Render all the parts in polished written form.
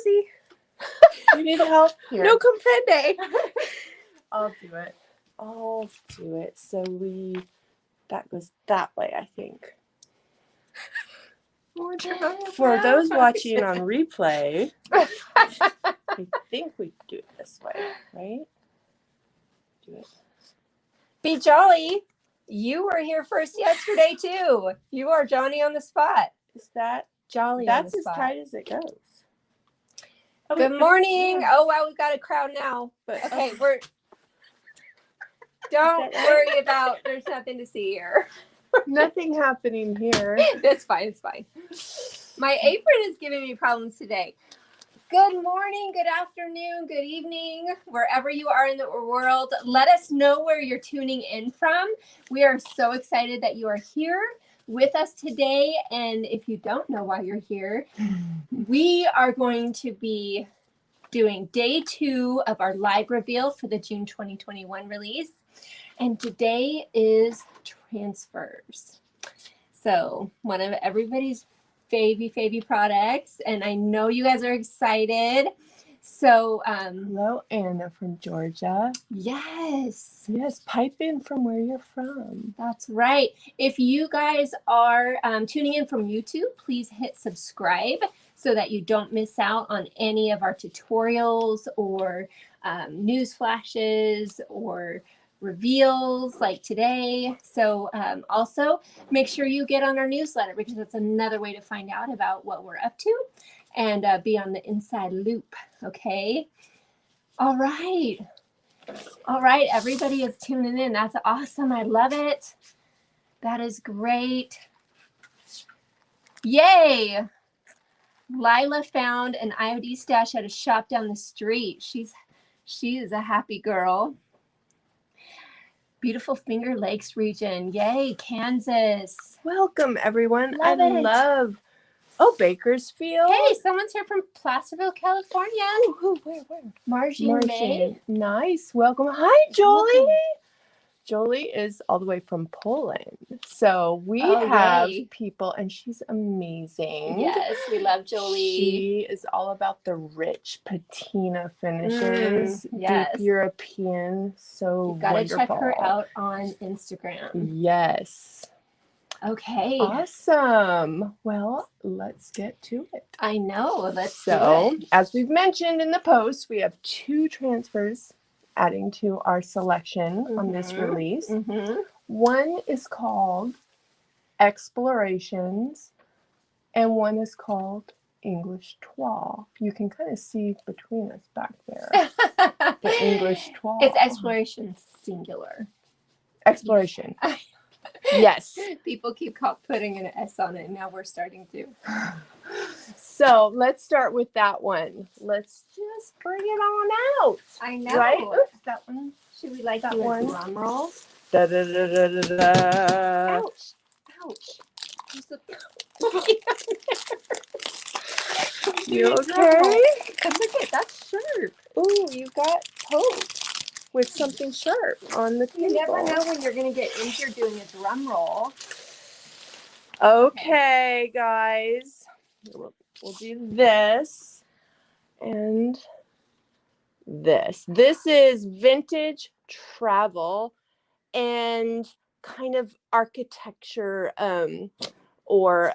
Chelsea? You need help? Here. No comprende. I'll do it. So that goes that way, I think. For those watching on replay, I think we do it this way, right? Do it. Be jolly. You were here first yesterday, too. You are Johnny on the spot. Is that Jolly that's on the as spot. tight as it goes. Good morning. Oh, wow, we've got a crowd now. But Okay, don't worry about, there's nothing to see here. nothing happening here. That's fine, it's fine. My apron is giving me problems today. Good morning, good afternoon, good evening, wherever you are in the world. Let us know where you're tuning in from. We are so excited that you are here with us today. And if you don't know why you're here, we are going to be doing day 2 of our live reveal for the June 2021 release. And today is transfers. So one of everybody's favy products, and I know you guys are excited. So Hello, Anna from Georgia. yes, Pipe in from where you're from. that's right. If you guys are tuning in from YouTube, please hit subscribe so that you don't miss out on any of our tutorials or news flashes or reveals like today. So also make sure you get on our newsletter, because that's another way to find out about what we're up to and be on the inside loop. Okay. All right, everybody is tuning in. That's awesome. I love it. That is great. Yay. Lila found an IOD stash at a shop down the street. She is a happy girl. Beautiful Finger Lakes region. Yay, Kansas. Welcome, everyone. Love it. Love. Bakersfield. Hey, someone's here from Placerville, California. Where? Margie and May. Nice. Welcome. Hi, Jolie. Welcome. Jolie is all the way from Poland. So we Oh, have yay. people, and she's amazing. Yes, we love Jolie. She is all about the rich patina finishes. yes. Deep European. So You've got to wonderful. check her out on Instagram. Yes. Okay. Awesome. Well, let's get to it. I know. Let's do So, it. as we've mentioned in the post, we have 2 transfers adding to our selection on this release. One is called Explorations, and one is called English Toile. You can kind of see between us back there. The English Toile. It's exploration singular. Exploration. Yes. People keep putting an S on it, and now we're starting to. So let's start with that one. Let's just bring it on out. I know. Right? Oops, that one. Should we like That do one. a drum roll? Da, da, da, da, da, da. Ouch. Ouch. There's a- You Do a drum okay? roll. Look at that's sharp. Ooh, you got poked with something sharp on the table. You never know when you're going to get injured doing a drum roll. Okay, guys. We'll do this and this. This is vintage travel and kind of architecture or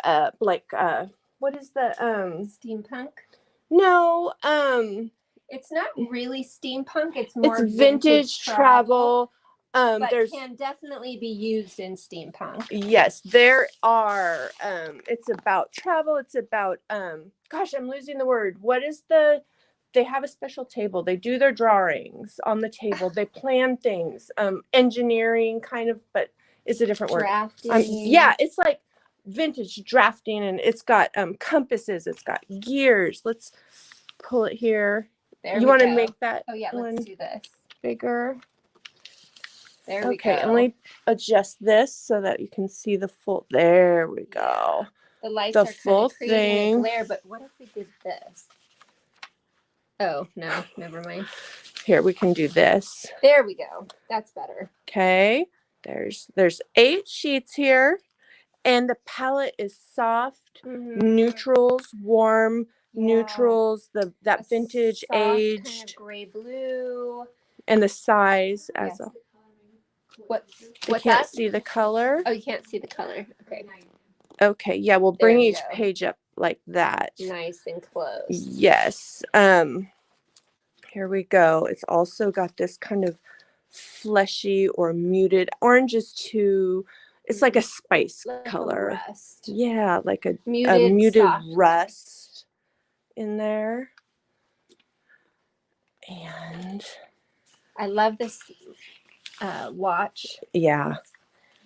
what is the Steampunk? No, It's not really steampunk. It's more it's vintage travel. But There's can definitely be used in steampunk. yes, there are. It's about travel. It's about gosh, I'm losing the word. What is the? They have a special table. They do their drawings on the table. They plan things. Engineering kind of, but it's a different word. Drafting. Yeah, it's like vintage drafting, and it's got compasses. It's got gears. Let's pull it here. There You we want to go. make that Oh yeah, one let's do this. bigger? There we go. Okay, and let me adjust this so that you can see the full. There we go. The lights The are kind full of creating thing. a glare, but what if we did this? Oh, no, never mind. Here, we can do this. There we go. That's better. Okay. There's 8 sheets here. And the palette is soft, Mhm. neutrals, warm, Yeah. neutrals, that A vintage soft kind aged, of gray blue. and the size as Yes. a. What? They What's can't that? see the color. Oh, you can't see the color. Okay. Okay, yeah, we'll There bring we each go. page up like that. Nice and close. Yes. Here we go. It's also got this kind of fleshy or muted. Orange is too, it's like a spice Like color. a rust. Yeah, like a Muted, soft rust in there. And I love this watch. yeah.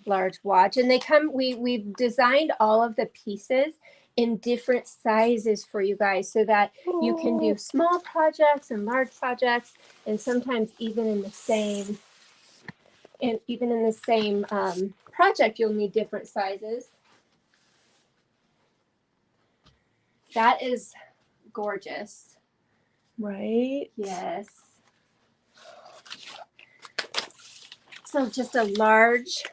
Large watch. And they come, we've designed all of the pieces in different sizes for you guys so that you can do small projects and large projects, and sometimes even in the same project you'll need different sizes. That is gorgeous. Right? Yes. So just a large,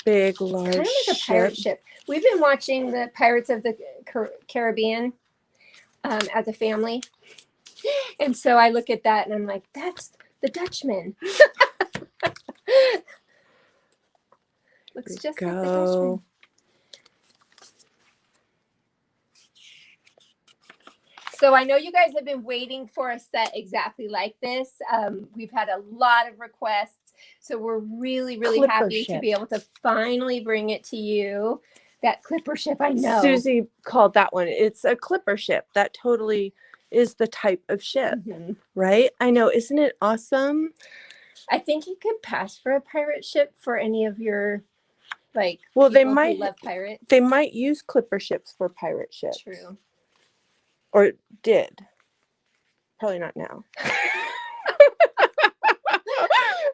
Big, large kind of like a pirate ship. We've been watching the Pirates of the Caribbean as a family. And so I look at that and I'm like, that's the Dutchman. Looks just like the Dutchman. So I know you guys have been waiting for a set exactly like this. We've had a lot of requests. So we're really, really happy to be able to finally bring it to you. That clipper ship, I know. Susie called that one. It's a clipper ship. That totally is the type of ship, right? I know. Isn't it awesome? I think you could pass for a pirate ship for any of your, like, well, they who might love pirates. They might use clipper ships for pirate ships. True. Or did. Probably not now.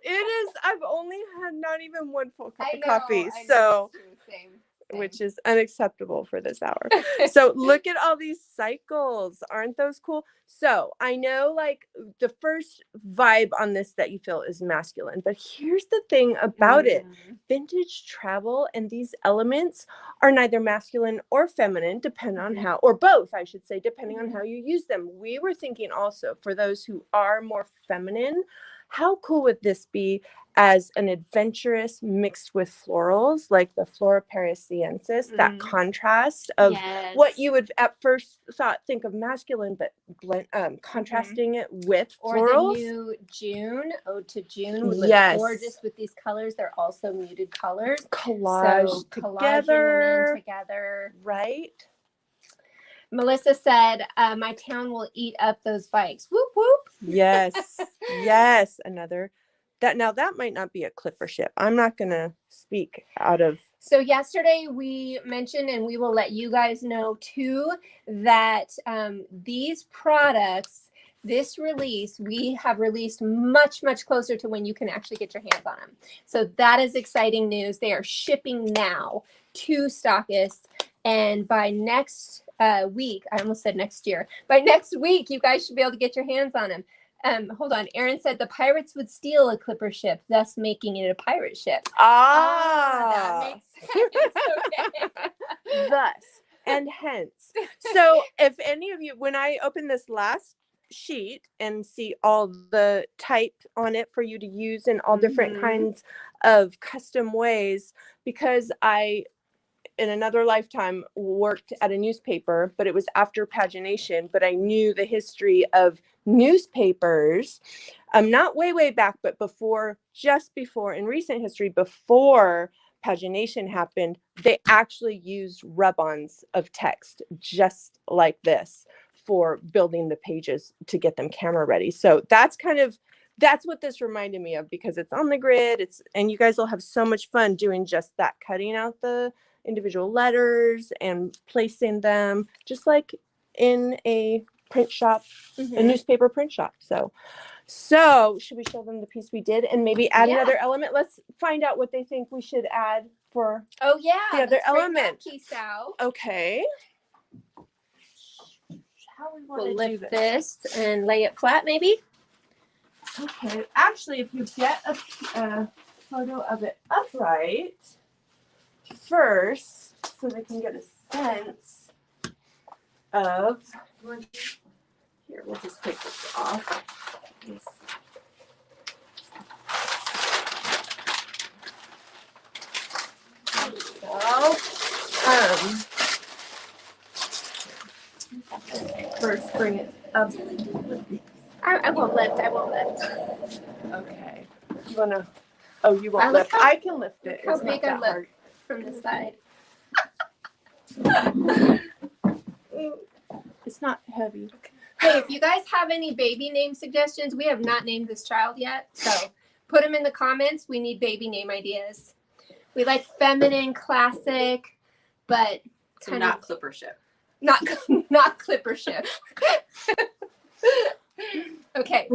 It is. I've only had not even one full cup of coffee. So, Same. Which is unacceptable for this hour. So look at all these cycles. Aren't those cool? So I know like the first vibe on this that you feel is masculine, but here's the thing about it. Vintage travel and these elements are neither masculine or feminine, depending on how, or both, I should say, depending on how you use them. We were thinking also for those who are more feminine, how cool would this be as an adventurous mixed with florals, like the Flora Parisiensis, that contrast of what you would at first think of masculine, but contrasting it with florals. Or the new June, Ode to June, would look gorgeous with these colors. They're also muted colors. Collage together. Right? Melissa said, my town will eat up those bikes. Whoop, whoop. Yes. Yes. That might not be a clipper ship. I'm not going to speak out of. So yesterday we mentioned, and we will let you guys know too, that these products, this release, we have released much, much closer to when you can actually get your hands on them. So that is exciting news. They are shipping now to stockists. And by next week, I almost said next year, by next week, you guys should be able to get your hands on them. Hold on. Aaron said the pirates would steal a clipper ship, thus making it a pirate ship. That makes sense. Okay. Thus and hence. So if any of you, when I open this last sheet and see all the type on it for you to use in all different kinds of custom ways, because I, in another lifetime, worked at a newspaper, but it was after pagination, but I knew the history of newspapers, not way back, but just before, in recent history, before pagination happened, they actually used rub-ons of text just like this for building the pages to get them camera ready. So that's what this reminded me of, because it's on the grid, and you guys will have so much fun doing just that, cutting out the individual letters and placing them just like in a print shop, a newspaper print shop. So should we show them the piece we did and maybe add another element? Let's find out what they think we should add for the other element. Piece out. Okay. How we want to do lift this and lay it flat, maybe. Okay. Actually, if you get a photo of it upright. first, so they can get a sense of, here, we'll just take this off. First bring it up. I won't lift. I won't lift. Okay. You wanna? Oh, you won't look lift. how- I can lift it. how It's not big I that look. hard. From the side. It's not heavy. Hey, if you guys have any baby name suggestions, we have not named this child yet. So put them in the comments. We need baby name ideas. We like feminine, classic, but So kind not of clipper ship. not clipper ship. Okay.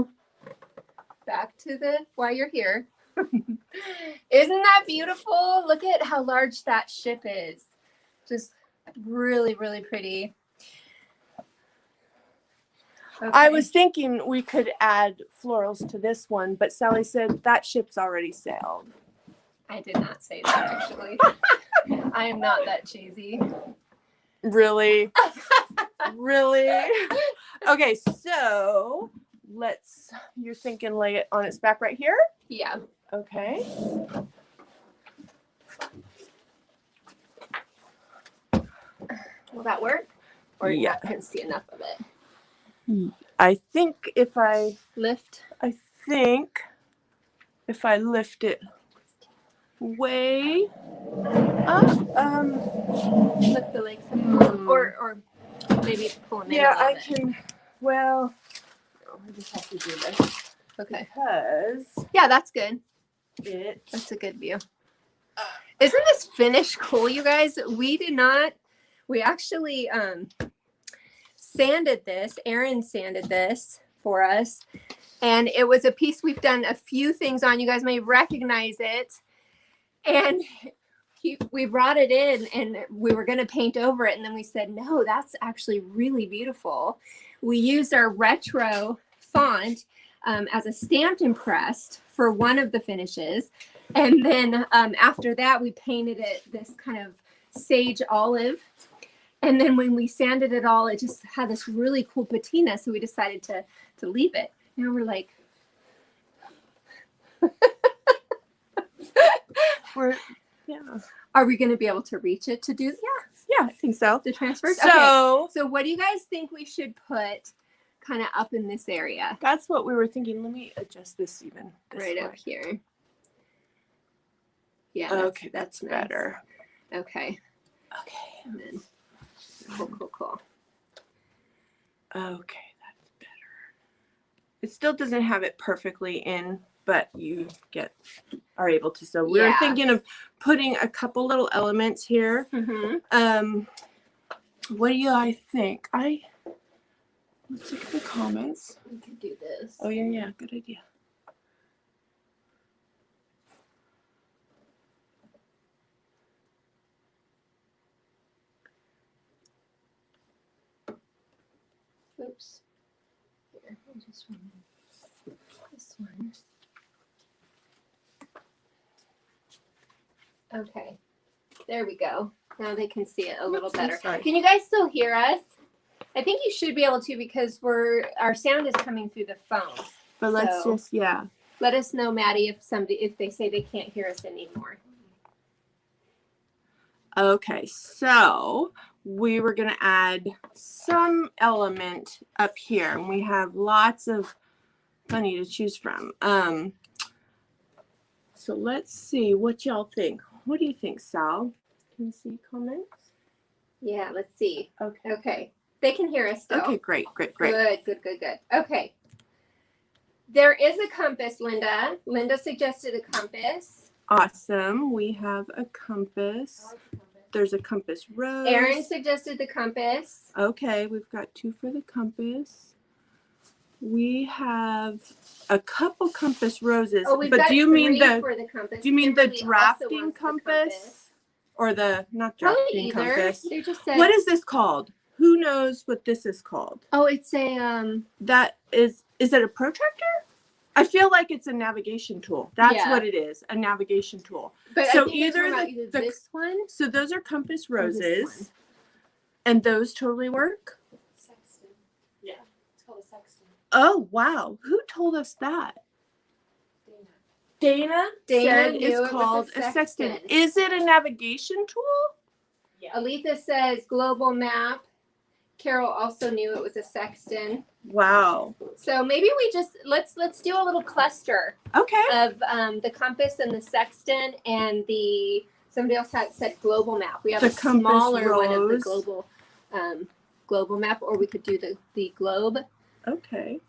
Back to the why you're here. Isn't that beautiful? Look at how large that ship is. Just really, really pretty. Okay. I was thinking we could add florals to this one, but Sally said that ship's already sailed. I did not say that actually. I am not that cheesy. Really? Really? Okay, so you're thinking lay it on its back right here? Yeah. Okay. Will that work? Or you Yeah. not can see enough of it. I think if I Lift. lift it way up, Lift the legs. Or maybe pull them in yeah, a little I bit. can. Well, I just have to do this Okay. because Yeah, that's good. it. That's a good view. Isn't this finish cool, you guys? We actually sanded this. Erin sanded this for us. And it was a piece we've done a few things on. You guys may recognize it. And we brought it in and we were going to paint over it. And then we said, no, that's actually really beautiful. We used our retro font as a stamped impressed for one of the finishes. And then after that, we painted it this kind of sage olive. And then when we sanded it all, it just had this really cool patina. So we decided to leave it. Now we're like, Yeah. are we going to be able to reach it to do Yeah, I think so. the transfer? So So what do you guys think we should put kind of up in this area? that's what we were thinking. Let me adjust this even. Right up here. Yeah. Okay, that's nice. better. Okay. Okay. And then, cool. Okay, that's better. It still doesn't have it perfectly in, but you are able to. So we were Yeah. thinking of putting a couple little elements here. Mm-hmm. What do you guys think? Let's look at the comments. We could do this. Oh yeah, good idea. Oops. Here, I'll just remove this one. Okay. There we go. Now they can see it a little Oops, I'm better. sorry. Can you guys still hear us? I think you should be able to because our sound is coming through the phone. But let's So- just Let us know, Maddie, if they say they can't hear us anymore. Okay, so we were going to add some element up here, and we have lots of funny to choose from. So let's see what y'all think. What do you think, Sal? Can you see comments? Yeah, let's see. Okay. Okay. They can hear us still. Okay, great. Good. Okay. There is a compass, Linda. Linda suggested a compass. Awesome. We have a compass. There's a compass rose. Erin suggested the compass. Okay, we've got 2 for the compass. We have a couple compass roses. Oh, we've but got do you 3 mean the for the compass. do you mean the Kimberly also drafting wants the compass? Or the not Probably drafting either. compass? They just said. What is this called? Who knows what this is called? Oh, it's a That is it a protractor? I feel like it's a navigation tool. That's Yeah. what it is, a navigation tool. But So I think either either, the- this one So those are compass or this roses, one. and those totally work? Sexton. Yeah, it's called a sexton. Oh, wow. Who told us that? Dana Dana said knew it's it was called a a sextant. sextant. Is it a navigation tool? Yeah. Alita says global map. Carol also knew it was a sexton. Wow. So maybe we just let's do a little cluster Okay. of the compass and the sextant and the somebody else had said global map. We have The a smaller one of the compass global map, or we could do the globe. Okay.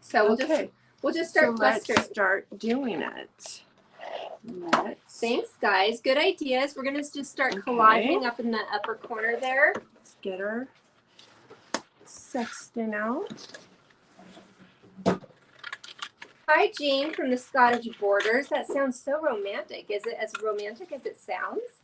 So Okay. we'll just start clustering. Let's start doing it. Thanks, guys. Good ideas. We're gonna just start collaging up in the upper corner there. Let's get our sextant out. Hi, Jean from the Scottish Borders. That sounds so romantic. Is it as romantic as it sounds?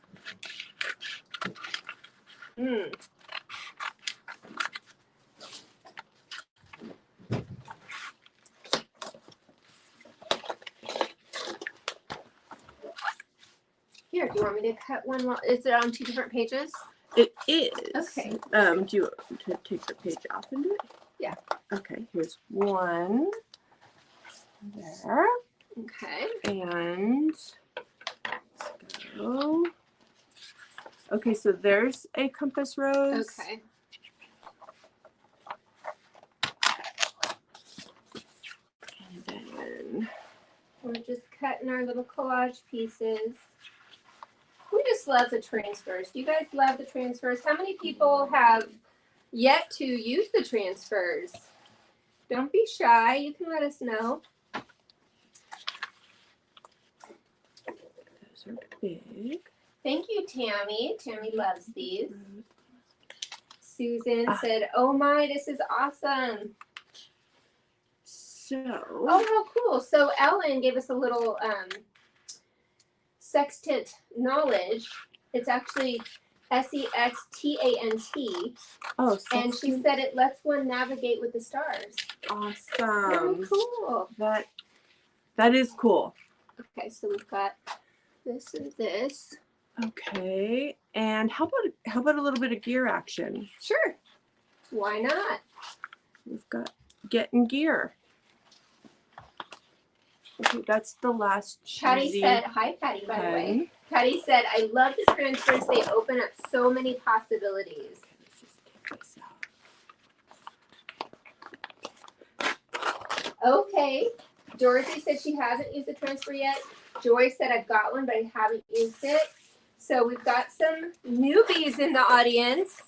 Here, do you want me to cut one? Is it on 2 different pages? It is. Okay. Do you want to take the page off and do it? Yeah. Okay. Here's one. There. Okay. And let's go. Okay, so there's a compass rose. Okay. And then We're just cutting our little collage pieces. We just love the transfers. Do you guys love the transfers? How many people have yet to use the transfers? Don't be shy. You can let us know. those are big. Thank you, Tammy. Tammy loves these. Susan said, "Oh my, this is awesome." So. Oh, how cool. So Ellen gave us a little sextant knowledge. It's actually SEXTANT. Oh, And she said it lets one navigate with the stars. awesome. Very cool. That is cool. Okay, so we've got this and this. Okay, and how about a little bit of gear action? Sure. Why not? We've got getting gear. Okay, that's the last Patty cheesy said, hi Patty, by the way. pen. Patty said, I love the transfers. They open up so many possibilities. Let's just get this out. Okay. Dorothy said she hasn't used the transfer yet. Joy said, I've got one, but I haven't used it. So we've got some newbies in the audience.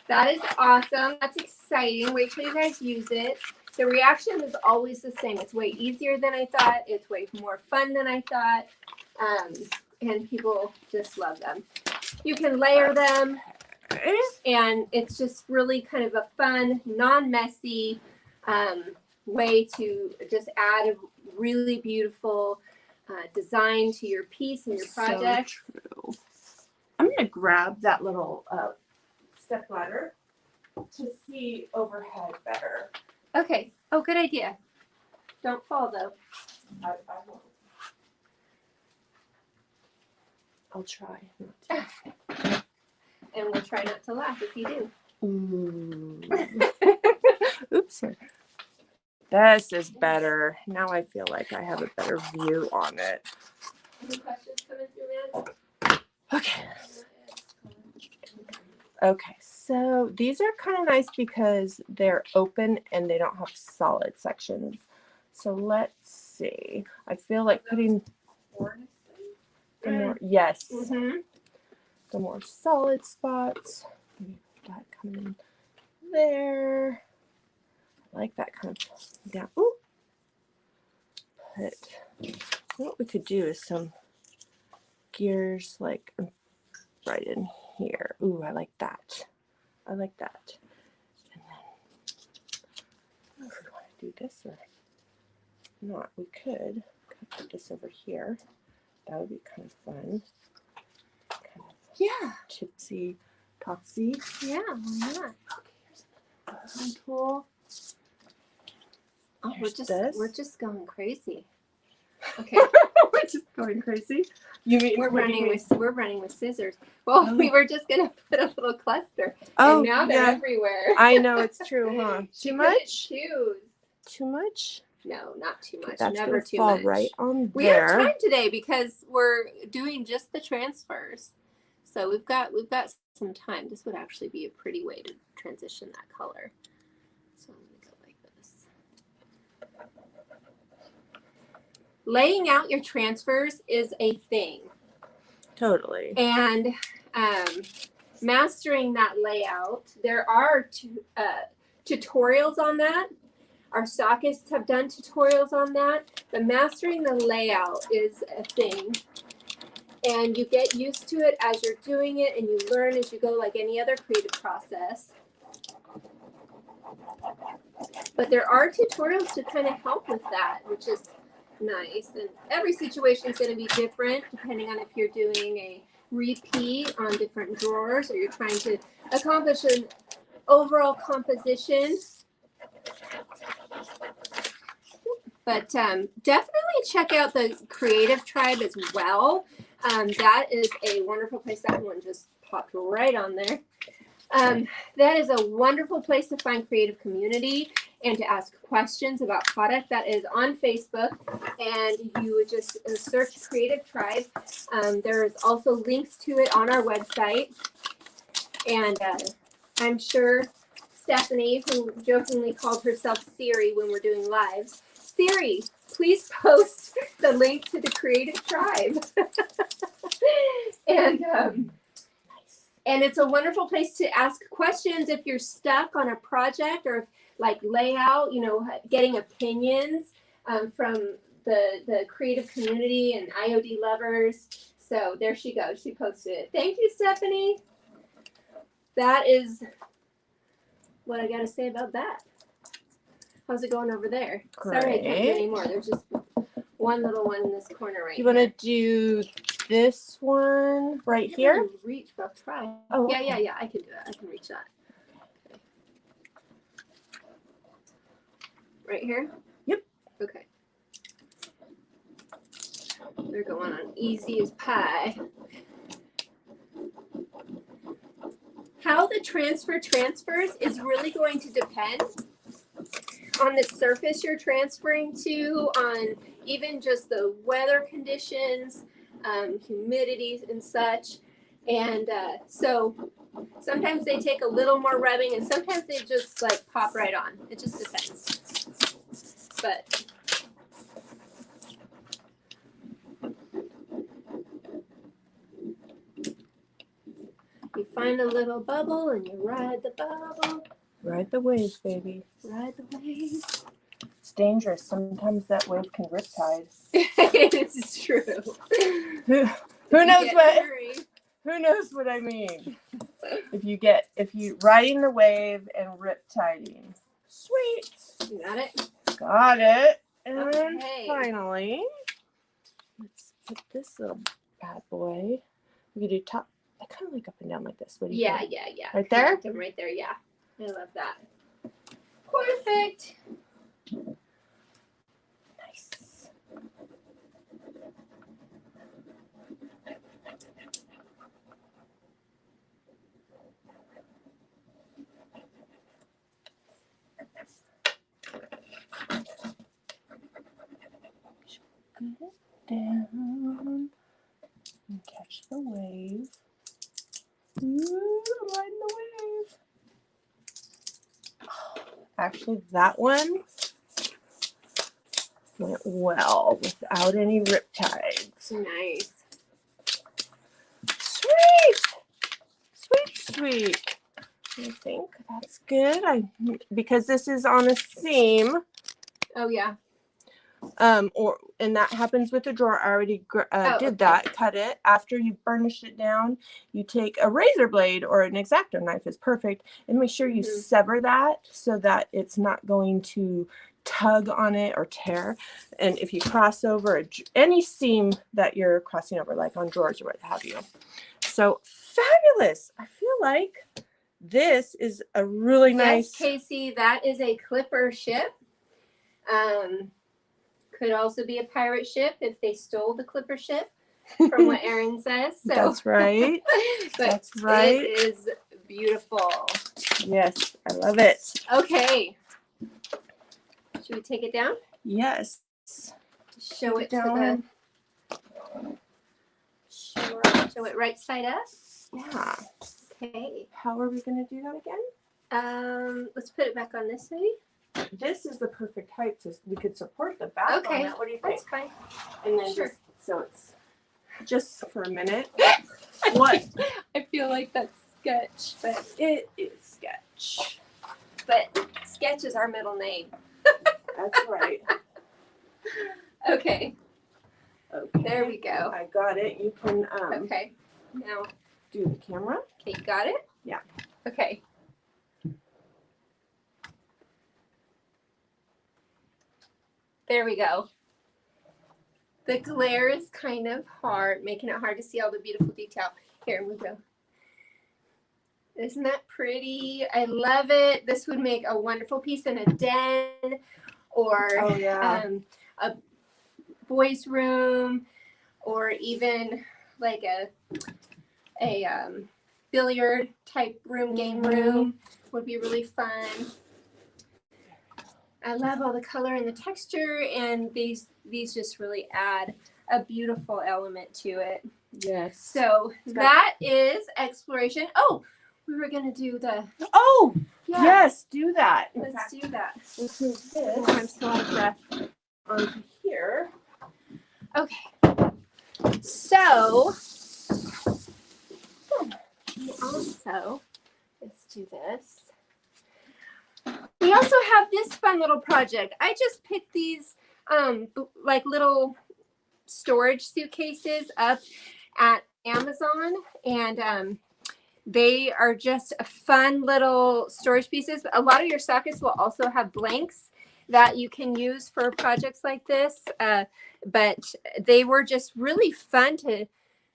That is awesome. That's exciting. Wait till you guys use it. The reaction is always the same. It's way easier than I thought. It's way more fun than I thought. And people just love them. You can layer them. And it's just really kind of a fun, non-messy way to just add a really beautiful design to your piece and your project. So true. I'm going to grab that little step ladder to see overhead better. Okay. Oh, good idea. Don't fall, though. I won't. I'll try. And we'll try not to laugh if you do. Ooh. Oops. This is better. Now I feel like I have a better view on it. Any questions coming through, man? Okay. Okay, so these are kind of nice because they're open and they don't have solid sections. So let's see. I feel like putting the more, yes, the more solid spots. Maybe put that kind of in there. I like that kind of down. Ooh. What we could do is some gears like right in here. Ooh, I like that. I like that. And then, I don't know if we want to do this or not. We could put this over here. That would be kind of fun. Kind of tipsy topsy. Yeah, why not? Okay, here's another tool. Oh, There's we're this. just going crazy. Okay. We're just going crazy. You mean We're what do you running with scissors. Well, Oh. we were just gonna put a little cluster, Oh, and now they're yeah. everywhere. I know, it's true, huh? She Too couldn't much? choose. Too much? No, not too much. That's Never gonna too fall much. right on We there. have time today because we're doing just the transfers, so we've got some time. This would actually be a pretty way to transition that color. So I'm gonna go like this. Laying out your transfers is a thing. Totally. And mastering that layout, there are tutorials on that. Our stockists have done tutorials on that. But mastering the layout is a thing. And you get used to it as you're doing it, and you learn as you go, like any other creative process. But there are tutorials to kind of help with that, which is nice. And every situation is going to be different depending on if you're doing a repeat on different drawers or you're trying to accomplish an overall composition. But definitely check out the Creative Tribe as well. That is a wonderful place. That one just popped right on there. That is a wonderful place to find creative community and to ask questions about product. That is on Facebook, and you would just search Creative Tribe. There's also links to it on our website, and I'm sure Stephanie, who jokingly called herself Siri when we're doing lives, Siri, please post the link to the Creative Tribe. And it's a wonderful place to ask questions if you're stuck on a project or like layout, you know, getting opinions from the creative community and IOD lovers. So there she goes. She posted it. Thank you, Stephanie. That is what I got to say about that. How's it going over there? Great. Sorry, I can't do any more. There's just one little one in this corner right You want to here. do this one right I here? can reach, but I'll try. Oh, yeah, okay. yeah. I can do it. I can reach that. Okay. Right here? Yep. Okay. They're going on easy as pie. How the transfers is really going to depend on the surface you're transferring to, on even just the weather conditions, humidity and such. And so sometimes they take a little more rubbing and sometimes they just like pop right on. It just depends. But you find a little bubble and you ride the bubble. Ride the waves, baby. Ride the waves. It's dangerous. Sometimes that wave can riptide. It's true. Who knows what I mean? If you riding the wave and riptiding. Sweet. You got it? Got it. And Okay. finally, let's put this little bad boy. We can do top. I kind of like up and down like this. What do you think? Yeah. Right there? Connect them right there, yeah. I love that. Perfect. Nice. Get it down and catch the wave. Ooh, riding the wave. Actually, that one went well without any riptides. Nice. Sweet. I think that's good. Because this is on a seam. Oh, yeah. And that happens with the drawer. I already did that. Cut it. After you burnish it down, you take a razor blade or an X-Acto knife is perfect, and make sure you sever that so that it's not going to tug on it or tear. And if you cross over any seam that you're crossing over, like on drawers or what have you. So fabulous. I feel like this is a really nice. Yes, Casey, that is a clipper ship. Could also be a pirate ship if they stole the clipper ship, from what Erin says. So. That's right. But That's right. it is beautiful. Yes, I love it. Okay. Should we take it down? Yes. Show it down. to the. Show it right side up. Yeah. Okay. How are we going to do that again? Let's put it back on this maybe. This is the perfect height to we could support the back Okay. on that. What do you think? That's fine. And then Sure. so it's just for a minute. What? I feel like that's sketch, but It is sketch. sketch is our middle name. That's right. Okay. Okay. There we go. I got it. You can Okay. Now, do the camera. okay, you got it? Yeah. Okay. There we go. The glare is kind of hard, making it hard to see all the beautiful detail. Here we go. Isn't that pretty? I love it. This would make a wonderful piece in a den or a boys' room, or even like a billiard type room, game room would be really fun. I love all the color and the texture, and these just really add a beautiful element to it. Yes. So that is exploration. Oh, we were gonna do the. Oh, Yeah. yes, do that. In Let's fact, do that. let's move Oh, this I'm so out of breath. onto here. Okay. So we also, let's do this. We also have this fun little project. I just picked these like little storage suitcases up at Amazon, and they are just fun little storage pieces. A lot of your sockets will also have blanks that you can use for projects like this, but they were just really fun to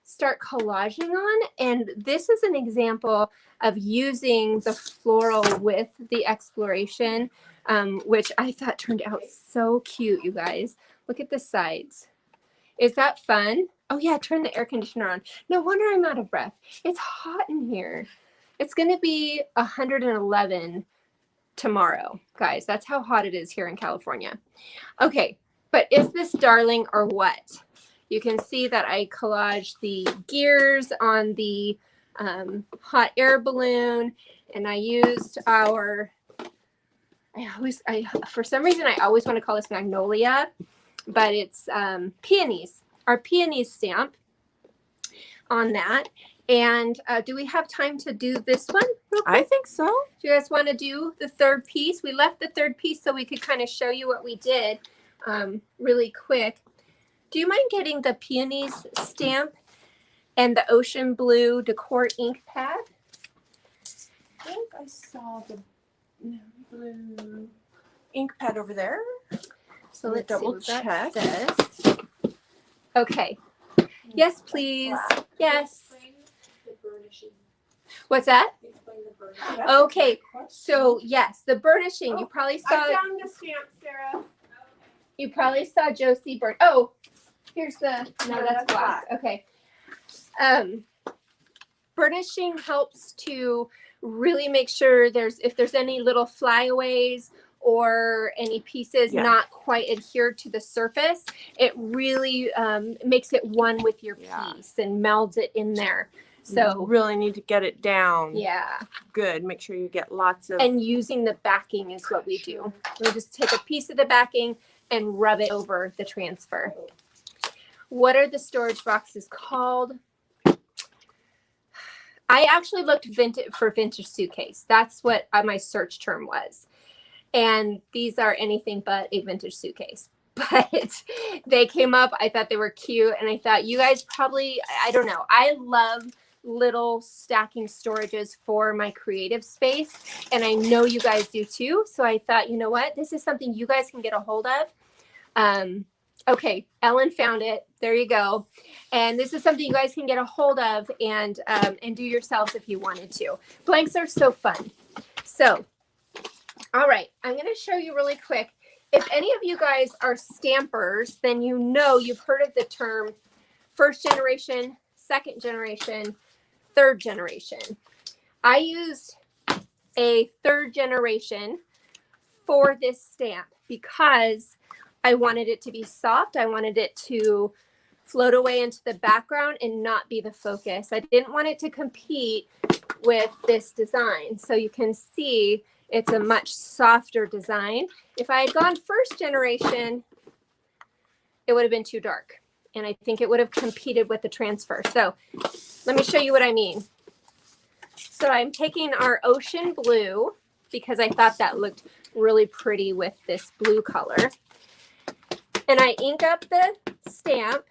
start collaging on. And this is an example of using the floral with the exploration, which I thought turned out so cute, you guys. Look at the sides. Is that fun? Oh yeah, turn the air conditioner on. No wonder I'm out of breath. It's hot in here. It's going to be 111 tomorrow, guys. That's how hot it is here in California. Okay, but is this darling or what? You can see that I collaged the gears on the hot air balloon, and I used our, for some reason, I always want to call this magnolia, but it's peonies, our peonies stamp on that. And do we have time to do this one real quick? I think so. Do you guys want to do the third piece? We left the third piece so we could kind of show you what we did really quick. Do you mind getting the peonies stamp and the ocean blue decor ink pad? I think I saw the blue ink pad over there. So let's double see what check. that says. Okay. Yes, please. Yes. What's that? Okay. So yes, the burnishing. You probably saw. I found the stamp, Sarah. You probably saw Josie burn. Oh, here's the. No, that's black. Okay. Burnishing helps to really make sure if there's any little flyaways or any pieces not quite adhered to the surface, it really makes it one with your piece and melds it in there. So you really need to get it down. Yeah. Good. Make sure you get lots of. And using the backing is what we do. We just take a piece of the backing and rub it over the transfer. What are the storage boxes called? I actually looked for vintage suitcase. That's what my search term was. And these are anything but a vintage suitcase. But they came up. I thought they were cute. And I thought you guys probably, I don't know. I love little stacking storages for my creative space. And I know you guys do too. So I thought, you know what? This is something you guys can get a hold of. Okay, Ellen found it. There you go. And this is something you guys can get a hold of and do yourselves if you wanted to. Blanks are so fun. So, all right, I'm going to show you really quick. if any of you guys are stampers, then you know you've heard of the term first generation, second generation, third generation. I used a third generation for this stamp because I wanted it to be soft. I wanted it to float away into the background and not be the focus. I didn't want it to compete with this design. So you can see it's a much softer design. If I had gone first generation, it would have been too dark. And I think it would have competed with the transfer. So let me show you what I mean. So I'm taking our ocean blue because I thought that looked really pretty with this blue color. And I ink up the stamp.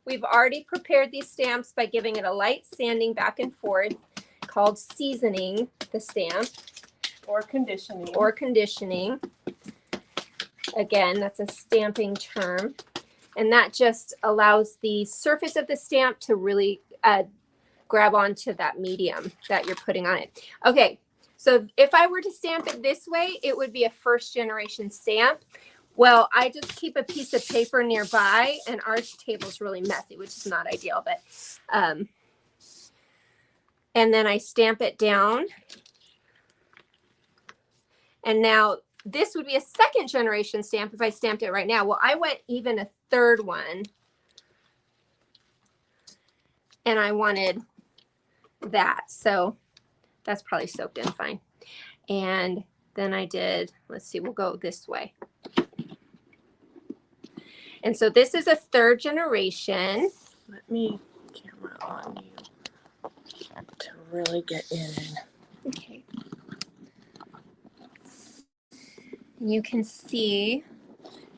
We've already prepared these stamps by giving it a light sanding back and forth called seasoning the stamp. Or conditioning. Or conditioning. Again, that's a stamping term. And that just allows the surface of the stamp to really grab onto that medium that you're putting on it. Okay, so if I were to stamp it this way, it would be a first generation stamp. Well, I just keep a piece of paper nearby, and our table's really messy, which is not ideal, but and then I stamp it down. And now this would be a second generation stamp if I stamped it right now. Well, I went even a third one, and I wanted that. So that's probably soaked in fine. And then I did, let's see, we'll go this way. And so this is a third generation. Let me camera on you to really get in. Okay. You can see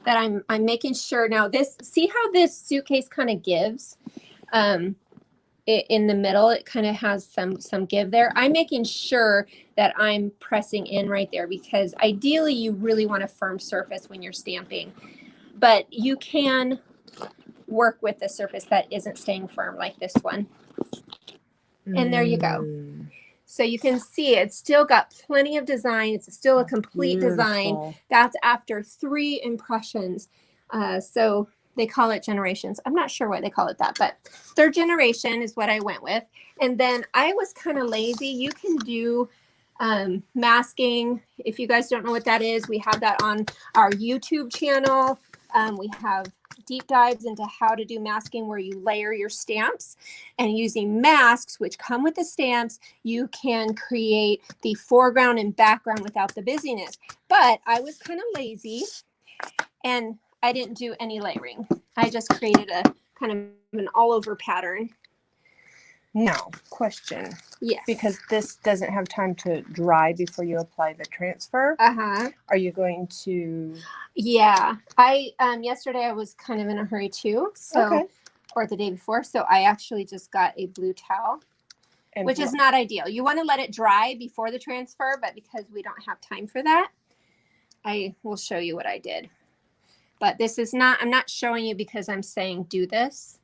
that I'm making sure now this, see how this suitcase kind of gives in the middle, it kind of has some give there. I'm making sure that I'm pressing in right there because ideally you really want a firm surface when you're stamping, but you can work with the surface that isn't staying firm like this one. And there you go. So you can see it's still got plenty of design. It's still a complete design. That's after 3 impressions. So they call it generations. I'm not sure why they call it that, but third generation is what I went with. And then I was kind of lazy. You can do masking. If you guys don't know what that is, we have that on our YouTube channel. We have deep dives into how to do masking where you layer your stamps, and using masks, which come with the stamps, you can create the foreground and background without the busyness. But I was kind of lazy and I didn't do any layering. I just created a kind of an all over pattern. Now, question. Yes. Because this doesn't have time to dry before you apply the transfer. Are you going to? Yeah. I yesterday I was kind of in a hurry too. So okay. Or the day before. So I actually just got a blue towel, and which is not ideal. You want to let it dry before the transfer, but because we don't have time for that, I will show you what I did. But this is not, I'm not showing you because I'm saying do this.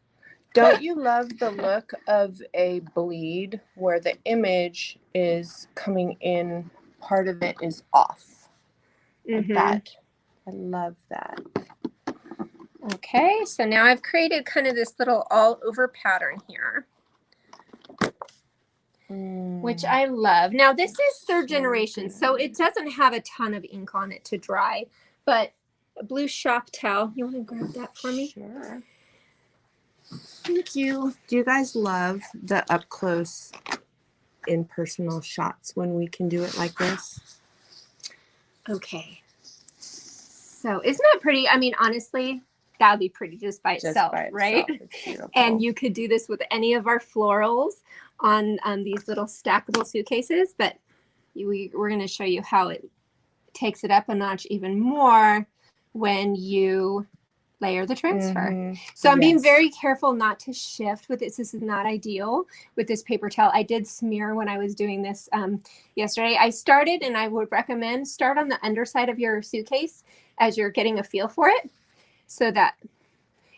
Don't you love the look of a bleed where the image is coming in, part of it is off? Like that. I love that. Okay, so now I've created kind of this little all over pattern here, which I love. Now this is third generation, so it doesn't have a ton of ink on it to dry, but a blue shop towel. You want to grab that for me? Sure. Thank you. Do you guys love the up close impersonal shots when we can do it like this? Okay. So isn't that pretty? I mean, honestly, that would be pretty just by itself, right? And you could do this with any of our florals on these little stackable suitcases, but we're going to show you how it takes it up a notch even more when you layer the transfer. So I'm being very careful not to shift with this. This is not ideal with this paper towel. I did smear when I was doing this yesterday. I started, and I would recommend start on the underside of your suitcase as you're getting a feel for it so that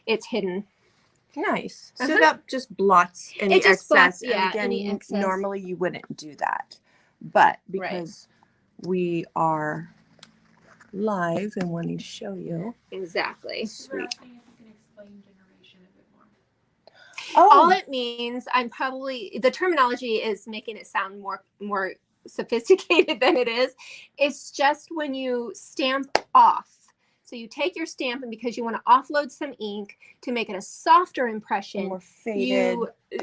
it's hidden. Nice. So that just blots any excess. Blots, and again, any excess. Normally you wouldn't do that. But because we are live and wanting to show you. Exactly. Sweet. Asking if you can explain generation a bit more. All Oh, it means, the terminology is making it sound more sophisticated than it is. It's just when you stamp off. So you take your stamp, and because you want to offload some ink to make it a softer impression, more faded.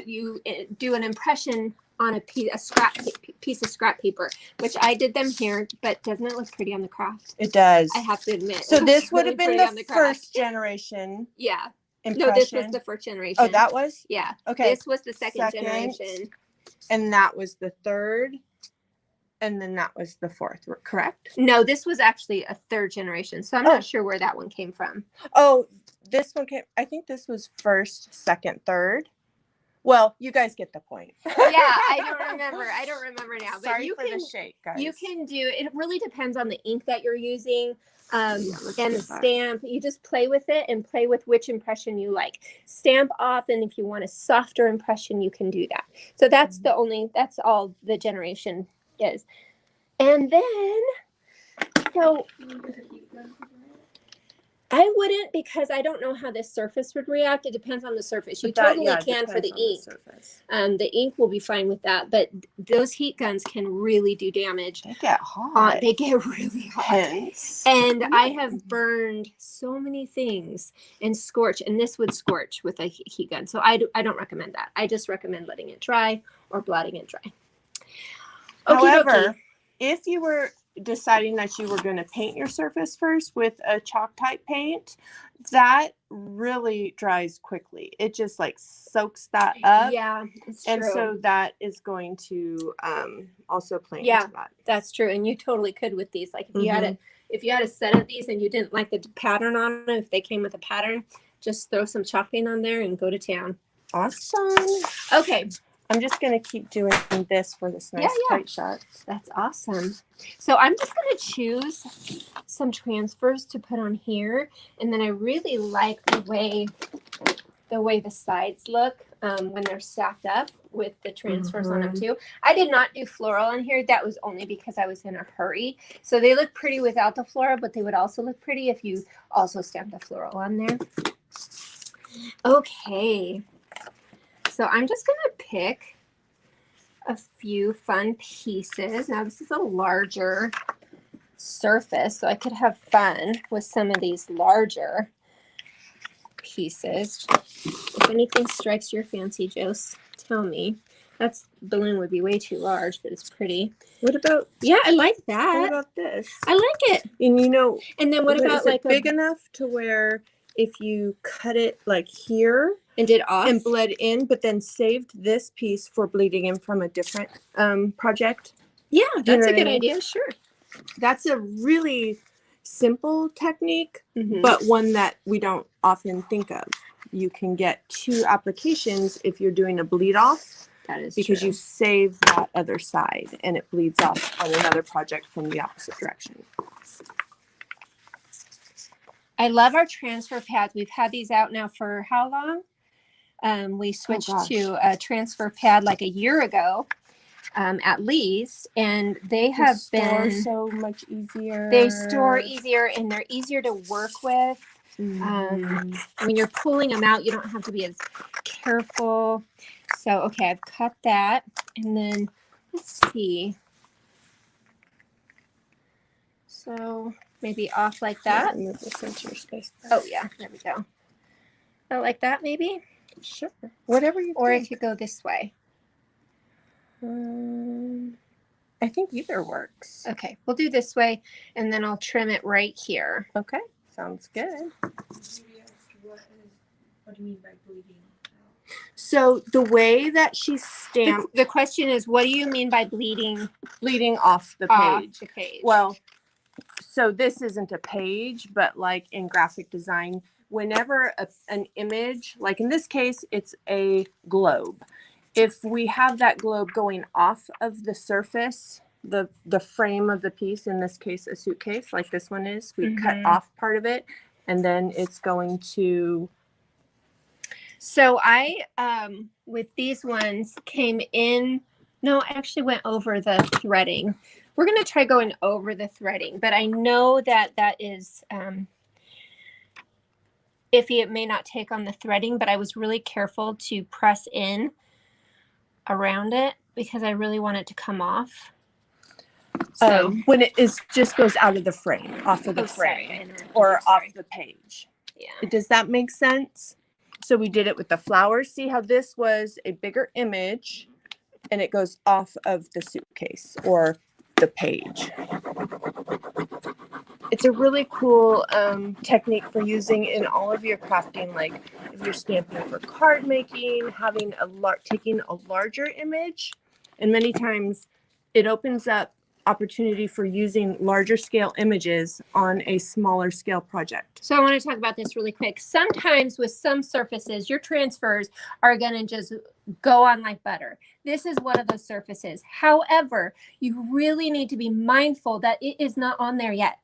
you do an impression on a piece of scrap paper, which I did them here, but doesn't it look pretty on the craft? It does. I have to admit. So it looks this would really have been pretty the on craft. first generation Yeah. impression. No, this was the first generation. Oh, that was? Yeah. Okay. This was the second Second. generation. And that was the third. And then that was the fourth, correct? No, this was actually a third generation. So I'm not sure where that one came from. Oh, this one came, I think this was first, second, third. Well, you guys get the point. Yeah, I don't remember now. But Sorry you for can, the shake, guys. You can do, it really depends on the ink that you're using and let's the do that. stamp. You just play with it and play with which impression you like. Stamp off, and if you want a softer impression, you can do that. So that's that's all the generation is. And then, so I wouldn't, because I don't know how this surface would react. It depends on the surface. You totally can for the ink. The ink will be fine with that, but those heat guns can really do damage. They get hot. They get really hot. Hence. And I have burned so many things and scorch, and this would scorch with a heat gun. So I don't recommend that. I just recommend letting it dry or blotting it dry. However, if you were deciding that you were going to paint your surface first with a chalk type paint, that really dries quickly. It just like soaks that up. Yeah, it's true. And so that is going to also play into that. That's true. And you totally could with these. Like if you had a set of these and you didn't like the pattern on them, if they came with a pattern, just throw some chalk paint on there and go to town. Awesome. Okay. I'm just going to keep doing this for this nice tight shot. That's awesome. So I'm just going to choose some transfers to put on here. And then I really like the way the sides look when they're stacked up with the transfers on them too. I did not do floral on here. That was only because I was in a hurry. So they look pretty without the floral, but they would also look pretty if you also stamped the floral on there. Okay. So I'm just going to pick a few fun pieces. Now this is a larger surface, so I could have fun with some of these larger pieces. If anything strikes your fancy, Jost, tell me. That balloon would be way too large, but it's pretty. What about? Yeah, I like that. What about this? I like it. And you know, and then what about like big enough to where if you cut it like here and did off and bled in, but then saved this piece for bleeding in from a different project? Yeah, that's a good I mean? idea. Sure. That's a really simple technique, but one that we don't often think of. You can get 2 applications if you're doing a bleed off. That is because true. you save that other side and it bleeds off on another project from the opposite direction. I love our transfer pads. We've had these out now for how long? We switched to a transfer pad like a year ago, at least, and they have been so much easier. They store easier, and they're easier to work with. When you're pulling them out, you don't have to be as careful. So, okay, I've cut that, and then let's see. So maybe off like that. Move the center space. Oh yeah, there we go. Oh, like that maybe. Sure. Whatever you. Or think. it could go this way. I think either works. Okay, we'll do this way, and then I'll trim it right here. Okay, sounds good. What do you mean by bleeding? So the way that she stamped, The question is, what do you mean by bleeding off the page? off the page? Well, so this isn't a page, but like in graphic design, whenever an image, like in this case, it's a globe. If we have that globe going off of the surface, the frame of the piece, in this case, a suitcase, like this one is, we cut off part of it, and then it's going to. So I, with these ones, came in. No, I actually went over the threading we're going to try going over the threading, but I know that that is iffy. It may not take on the threading, but I was really careful to press in around it because I really want it to come off. So when it is just goes out of the frame, off of the frame, or off the page. Yeah. Does that make sense? So we did it with the flowers. See how this was a bigger image and it goes off of the suitcase or the page. It's a really cool technique for using in all of your crafting, like if you're stamping for card making, having taking a larger image, and many times it opens up opportunity for using larger scale images on a smaller scale project. So I want to talk about this really quick. Sometimes with some surfaces, your transfers are going to just go on like butter. This is one of those surfaces. However, you really need to be mindful that it is not on there yet.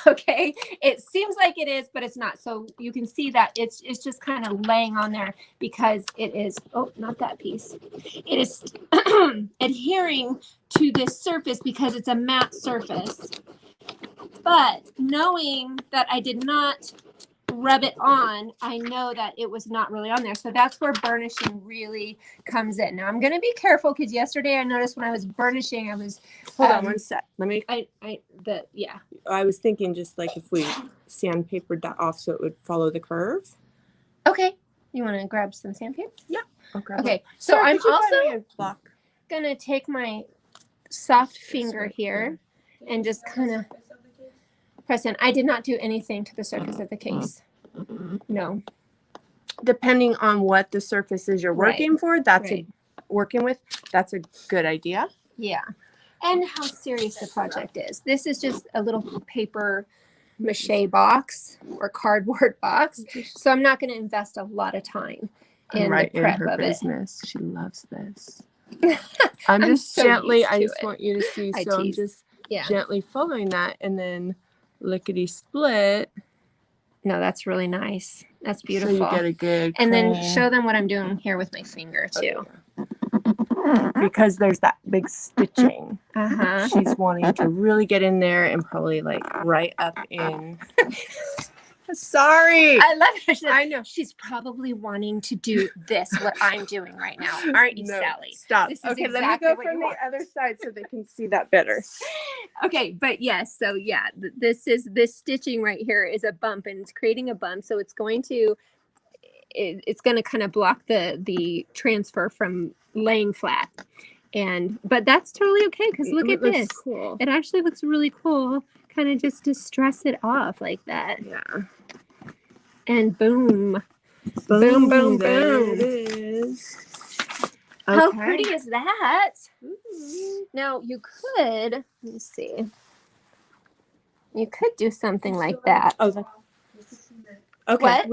Okay, it seems like it is, but it's not. So you can see that it's just kind of laying on there because it is, oh, not that piece. It is adhering to this surface because it's a matte surface. But knowing that I did not rub it on, I know that it was not really on there. So that's where burnishing really comes in. Now I'm going to be careful because yesterday I noticed when I was burnishing, I was Hold on one sec. Let me. yeah. I was thinking just like if we sandpapered that off so it would follow the curve. Okay. You want to grab some sandpaper? Yeah. Okay. So I'm also going to take my soft finger here and just kind of press in. I did not do anything to the surface of the case. No. Depending on what the surface is you're working for, that's working with, that's a good idea. Yeah. And how serious the project is. This is just a little paper mache box or cardboard box. So I'm not going to invest a lot of time in the prep of business. She loves this. I'm just so gently, I just want you to see. So I'm just gently following that and then lickety split. No, that's really nice. That's beautiful. So you get a good and then show them what I'm doing here with my finger too. Because there's that big stitching. Uh-huh. She's wanting to really get in there and probably like right up in. Sorry. I love it. I know. She's probably wanting to do this, what I'm doing right now. Aren't you, Sally? Stop. Okay, let me go from the other side so they can see that better. Okay, but yes, so yeah, this stitching right here is a bump and it's creating a bump. So it's going to kind of block the transfer from laying flat. But that's totally okay because look at this. Cool. It actually looks really cool. Kind of just distress it off like that. Yeah. And boom. Boom, boom, boom. It is. Okay. How pretty is that? Now you could, let me see. You could do something like that. Oh, okay. What?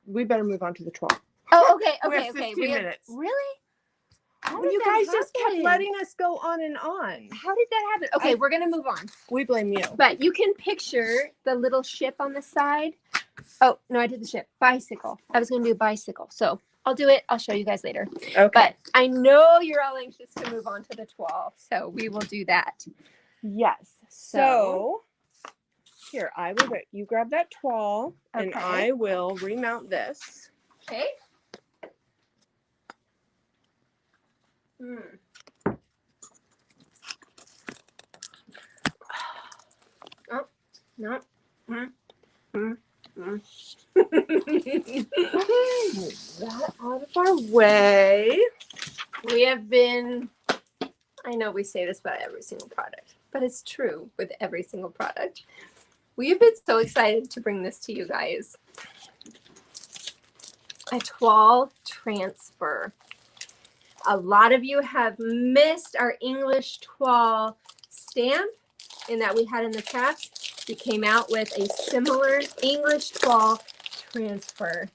We better move on to the 12. Oh, okay. We have 15 minutes. Really? Well, you guys just kept letting us go on and on. How did that happen? Okay, we're gonna move on. We blame you. But you can picture the little ship on the side. Oh, no, I did the ship. Bicycle. I was gonna do a bicycle. So I'll do it. I'll show you guys later. Okay. But I know you're all anxious to move on to the 12. So we will do that. Yes. So here, you grab that toile and I will remount this. Okay. Oh, no. Move that out of our way. We have been, I know we say this about every single product, but it's true with every single product. We have been so excited to bring this to you guys. A toile transfer. A lot of you have missed our English toile stamp in that we had in the past. We came out with a similar English toile transfer.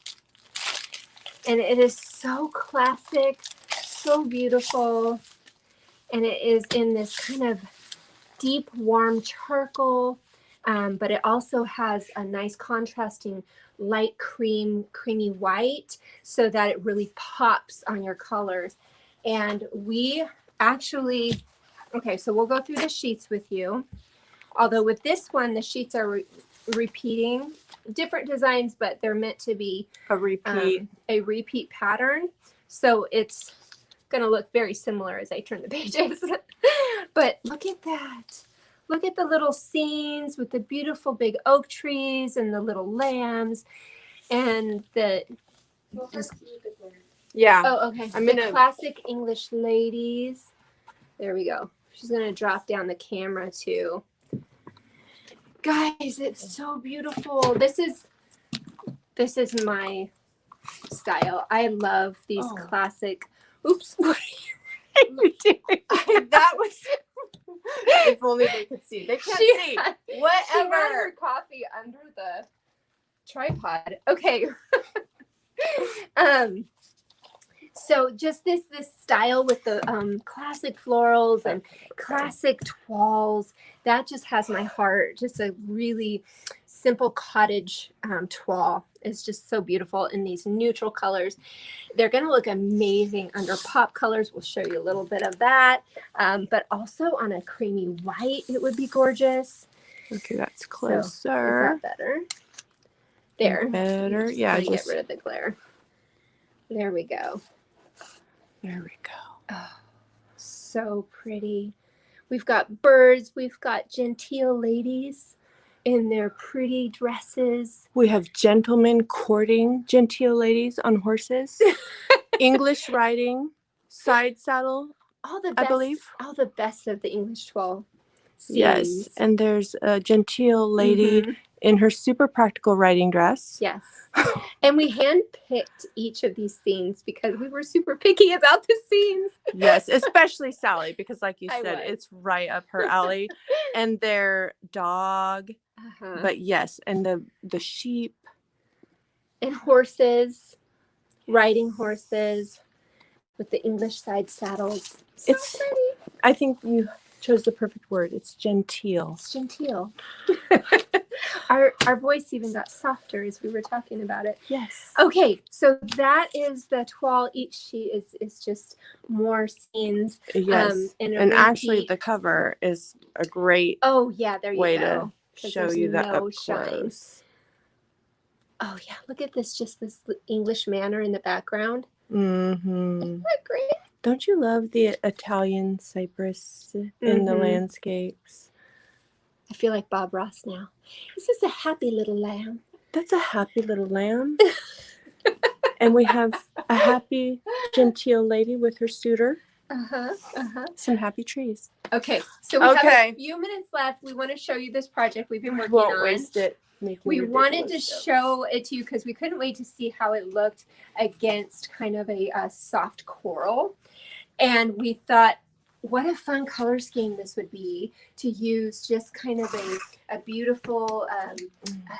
And it is so classic, so beautiful. And it is in this kind of deep, warm charcoal. But it also has a nice contrasting light creamy white so that it really pops on your colors. And we actually Okay, so we'll go through the sheets with you. Although with this one, the sheets are repeating different designs, but they're meant to be A repeat. a repeat pattern. So it's going to look very similar as I turn the pages. But look at that. Look at the little scenes with the beautiful big oak trees and the little lambs and the Yeah. oh, okay. I'm The gonna- classic English ladies. There we go. She's gonna drop down the camera too. Guys, it's so beautiful. This is my style. I love these classic. Oops. What are you doing? That was. If only they could see. They can't see. She had Whatever. her coffee under the tripod. Okay. So just this style with the classic florals and classic toiles, that just has my heart. Just a really simple cottage toile is just so beautiful in these neutral colors. They're going to look amazing under pop colors. We'll show you a little bit of that, but also on a creamy white, it would be gorgeous. Okay, that's So, closer. is that better? There. Better. Just Yeah, gonna just get rid of the glare. There we go. there we go. Oh, so pretty. We've got birds. We've got genteel ladies in their pretty dresses. We have gentlemen courting genteel ladies on horses. English riding, side saddle. All the I best, believe. all the best of the English 12 scenes. Yes, and there's a genteel lady Mhm. in her super practical riding dress. Yes. And we handpicked each of these scenes because we were super picky about the scenes. Yes, especially Sally, because like you I said, was. it's right up her alley. And their dog, Uh-huh. but yes, and the sheep. And horses, riding horses with the English side saddles. So It's- pretty. I think you chose the perfect word. It's genteel. It's genteel. Our voice even got softer as we were talking about it. Yes. Okay, so that is the toile. Each sheet is just more scenes. Yes. And, a And actually, repeat. the cover is a great Oh yeah, there you way go. to 'Cause show there's you that no up shine. close. Oh yeah, look at this, just this English manor in the background. Mm-hmm. Isn't that great? Don't you love the Italian cypress in the Mhm. landscapes? I feel like Bob Ross now. This is a happy little lamb. That's a happy little lamb. And we have a happy, genteel lady with her suitor. Uh-huh. Uh-huh. Some happy trees. Okay, so we have Okay. a few minutes left. We want to show you this project we've been working Won't on. waste it. making We wanted to ridiculous jokes. show it to you because we couldn't wait to see how it looked against kind of a soft coral. And we thought, what a fun color scheme this would be to use just kind of a beautiful a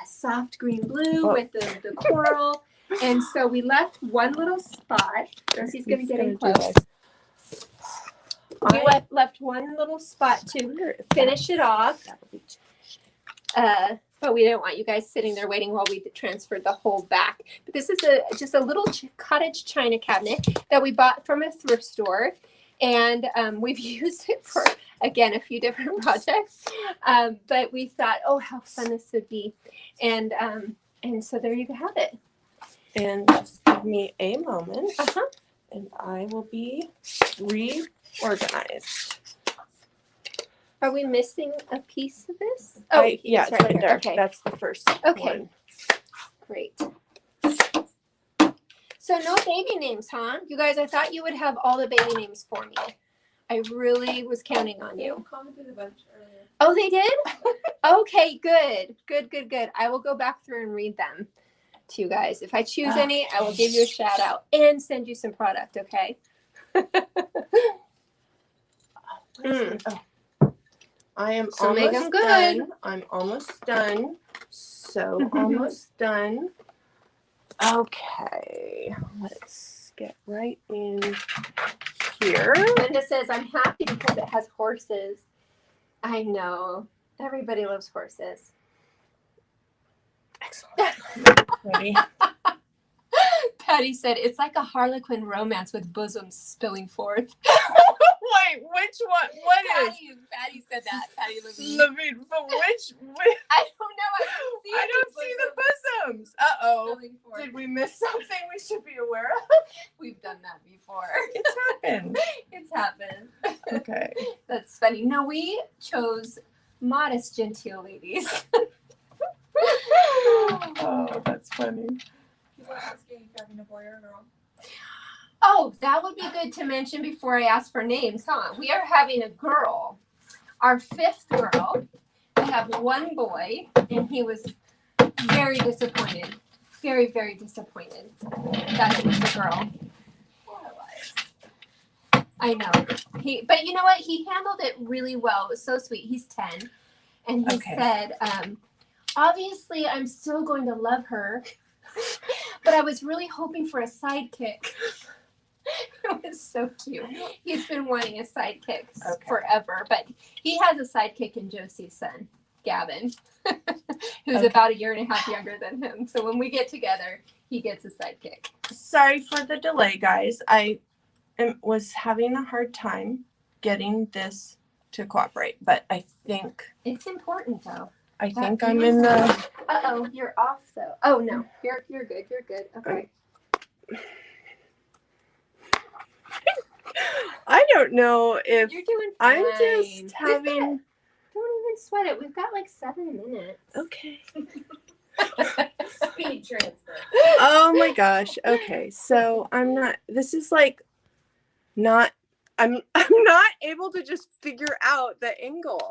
soft green blue Oh. with the coral. And so we left one little spot. Rosie's going to get in gonna do close. this. We left one little spot to finish it off. But we didn't want you guys sitting there waiting while we transferred the whole back. But this is just a little cottage china cabinet that we bought from a thrift store. And we've used it for, again, a few different projects. But we thought, oh, how fun this would be. And so there you have it. And just give me a moment, Uh-huh. and I will be reorganized. Are we missing a piece of this? Yeah, it's right there. Okay. That's the first Okay. one. Great. So no baby names, huh? You guys, I thought you would have all the baby names for me. I really was counting on you. Commented a bunch earlier. Oh, they did? Okay, good. Good. I will go back through and read them to you guys. If I choose any, I will give you a shout out and send you some product, okay? I am So make 'em almost good. done. I'm almost done. So almost done. Okay, let's get right in here. Linda says, I'm happy because it has horses. I know. Everybody loves horses. Excellent. Ready? Patty said, it's like a Harlequin romance with bosoms spilling forth. Wait, which one? What is? Patty said that. Patty Levine. Levine, but which? I don't know. I don't see the bosoms. Uh-oh. Did we miss something we should be aware of? We've done that before. It's happened. It's happened. Okay. That's funny. No, we chose modest, genteel ladies. Oh, that's funny. People are asking if you're having a boy or a girl. Oh, that would be good to mention before I ask for names, huh? We are having a girl. Our 5th girl. We have one boy, and he was very disappointed. Very, very disappointed that it was a girl. I know. But you know what? He handled it really well. It was so sweet. He's 10. And he said, obviously, I'm still going to love her, but I was really hoping for a sidekick. It was so cute. He's been wanting a sidekick forever, but he has a sidekick in Josie's son, Gavin, who's about 1.5 years younger than him. So when we get together, he gets a sidekick. Sorry for the delay, guys. I was having a hard time getting this to cooperate, but I think It's important, though. I think I'm in the. Uh-oh, you're off, though. Oh, no. You're good. You're good. Okay. I don't know if You're doing fine. I'm just having. Don't even sweat it. We've got like 7 minutes. Okay. Speed transfer. Oh my gosh. Okay. So I'm not. This is like not. I'm not able to just figure out the angle,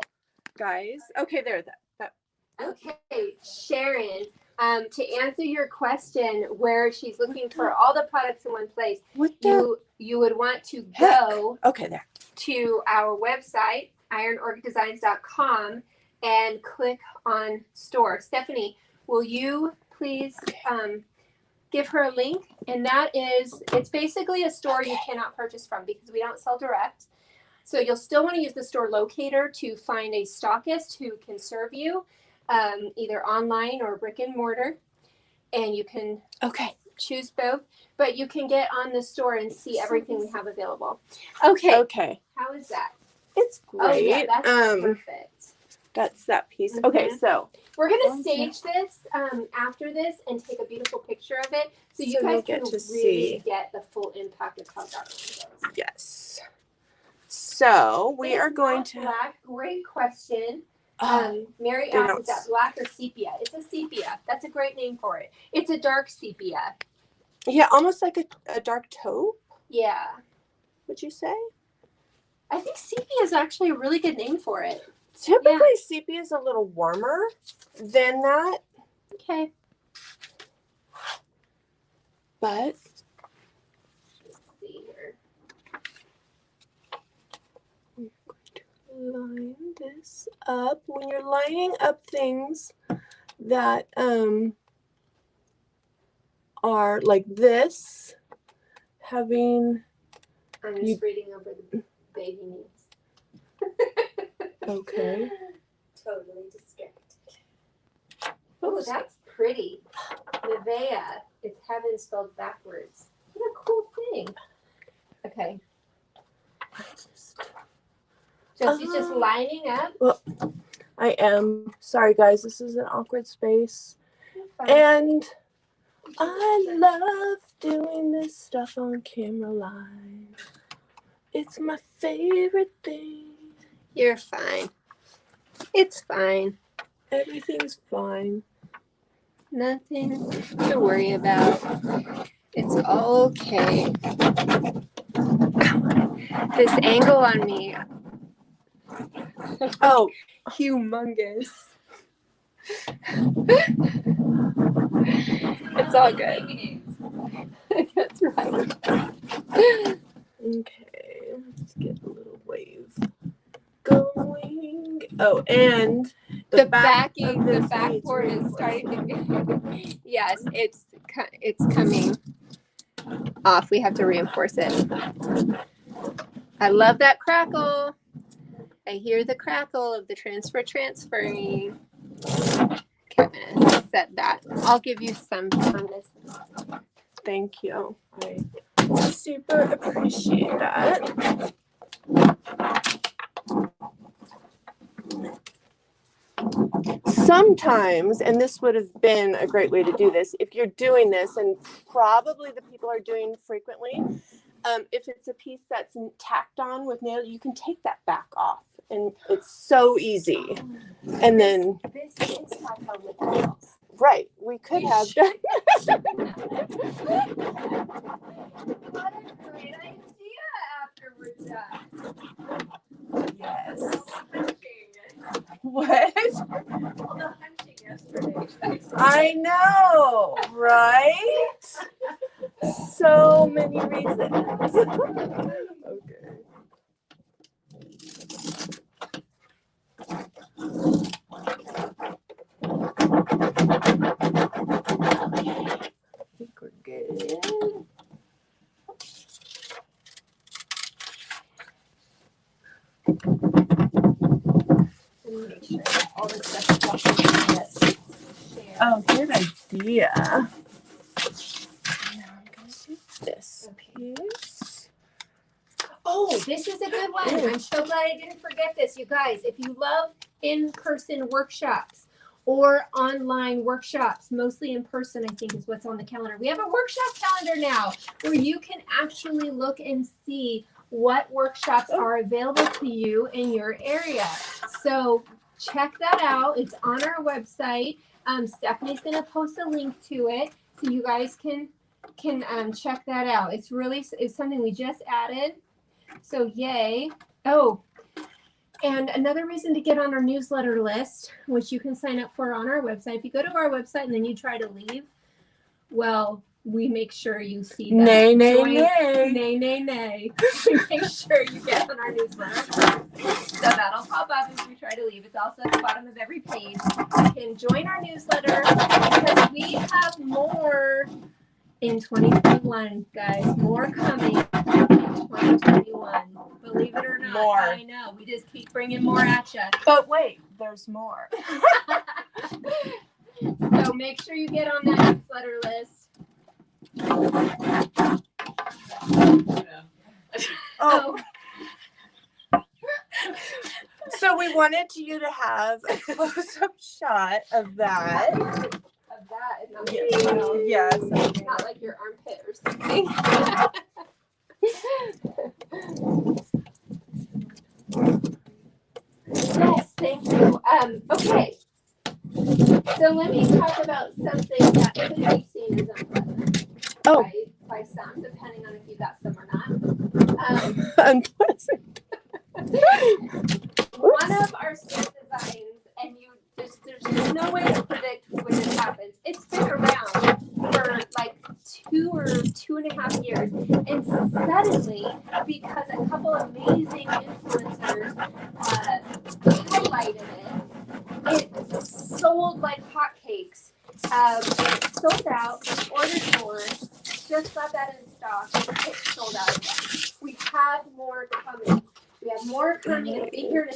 guys. Okay, there. That. Okay, Sharon. To answer your question, where she's looking for all the products in one place, What the? you would want to Heck? go Okay, there. to our website, ironorchiddesigns.com, and click on store. Stephanie, will you please give her a link? And that is, it's basically a store you cannot purchase from because we don't sell direct. So you'll still want to use the store locator to find a stockist who can serve you, either online or brick and mortar. And you can choose both, but you can get on the store and see everything we have available. Okay. Okay. How is that? It's great. Oh yeah, that's perfect. That's that piece. Okay, so We're gonna stage this after this and take a beautiful picture of it, so you So guys you'll can get to really see. get the full impact of how dark it goes. yes. So we It's are going not to. black. Great question. Mary they asked, don't is that black or sepia? It's a sepia. That's a great name for it. It's a dark sepia. Yeah, almost like a dark taupe. Yeah. Would you say? I think sepia is actually a really good name for it. Typically, sepia is a little warmer than that, Okay. but Let's see here. I'm going to line this up. When you're lining up things that are like this, having I'm just reading over the baby names. okay. Totally distracted. Oh, that's pretty. Nevea. It's heaven spelled backwards. What a cool thing. Okay. Josie's just lining up. Well, I am sorry, guys. This is an awkward space, Fine. and I love doing this stuff on camera live. It's my favorite thing. You're fine. It's fine. Everything's fine. Nothing to worry about. It's okay. This angle on me. Oh, Humongous. It's all good. That's right. okay. Let's get a little wave going. Oh, and The back backing, of the this backboard needs is starting to. Yes, it's coming off. We have to reinforce it. I love that crackle. I hear the crackle of the transferring. Okay, I'm gonna set that. I'll give you some on this. Thank you. I super appreciate that. Sometimes, and this would have been a great way to do this, if you're doing this, and probably the people are doing frequently, if it's a piece that's tacked on with nails, you can take that back off, and it's so easy. And then This is tacked on with nails. right, we could have done. What a great idea after we're done. Yes. Hunching. What? All the hunching yesterday. I know, right? So many reasons. Okay. I think we're good. And make sure all this stuff is shared. Oh, good idea. Now I'm gonna do this piece. Oh, this is a good one. I'm so glad I didn't forget this. You guys, if you love in-person workshops or online workshops, mostly in person, I think is what's on the calendar. We have a workshop calendar now where you can actually look and see what workshops are available to you in your area. So check that out. It's on our website. Stephanie's going to post a link to it so you guys can check that out. It's something we just added. So yay. Oh, and another reason to get on our newsletter list, which you can sign up for on our website. If you go to our website and then you try to leave, well, we make sure you see that. Nay. Make sure you get on our newsletter. So that'll pop up if you try to leave. It's also at the bottom of every page. You can join our newsletter because we have more in 2021, guys. More coming in 2021. Believe it or not. More. I know. We just keep bringing more at you. But wait, there's more. So make sure you get on that newsletter list. Oh. So we wanted you to have a close-up shot of that. Of that, and not, Yes. not like your armpit or something. Yes, thank you. Okay. So let me talk about something that could be seen as unpleasant by some, depending on if you got some or not. Unpleasant. One of our set designs, and there's just no way to predict when this happens. It's been around for like 2 or 2.5 years, and suddenly, because a couple amazing influencers highlighted it sold like hotcakes. It sold out. We ordered more. Just got that in stock. It sold out again. We have more coming. We have more coming. It'll be here in a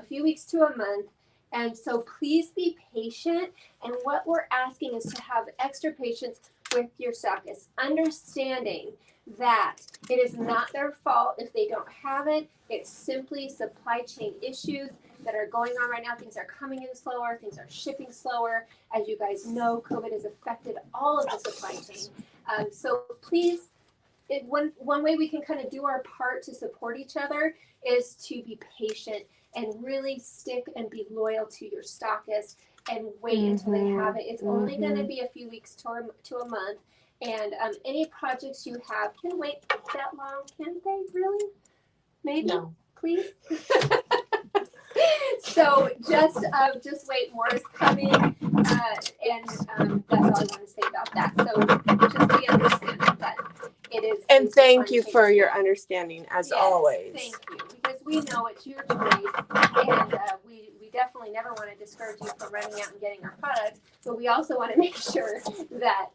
few weeks to a month. And so please be patient. And what we're asking is to have extra patience with your stockists, understanding that it is not their fault if they don't have it. It's simply supply chain issues that are going on right now. Things are coming in slower. Things are shipping slower. As you guys know, COVID has affected all of the supply chain. So please, one way we can kind of do our part to support each other is to be patient and really stick and be loyal to your stockist and wait until they have it. It's only going to be a few weeks to a month. And any projects you have can wait that long, can they really? Maybe? No. Please? So just wait, more is coming, and that's all I want to say about that. So just be understanding that it is. And thank you for your understanding, as always. Thank you, because we know it's your choice, and we definitely never want to discourage you from running out and getting our products, but we also want to make sure that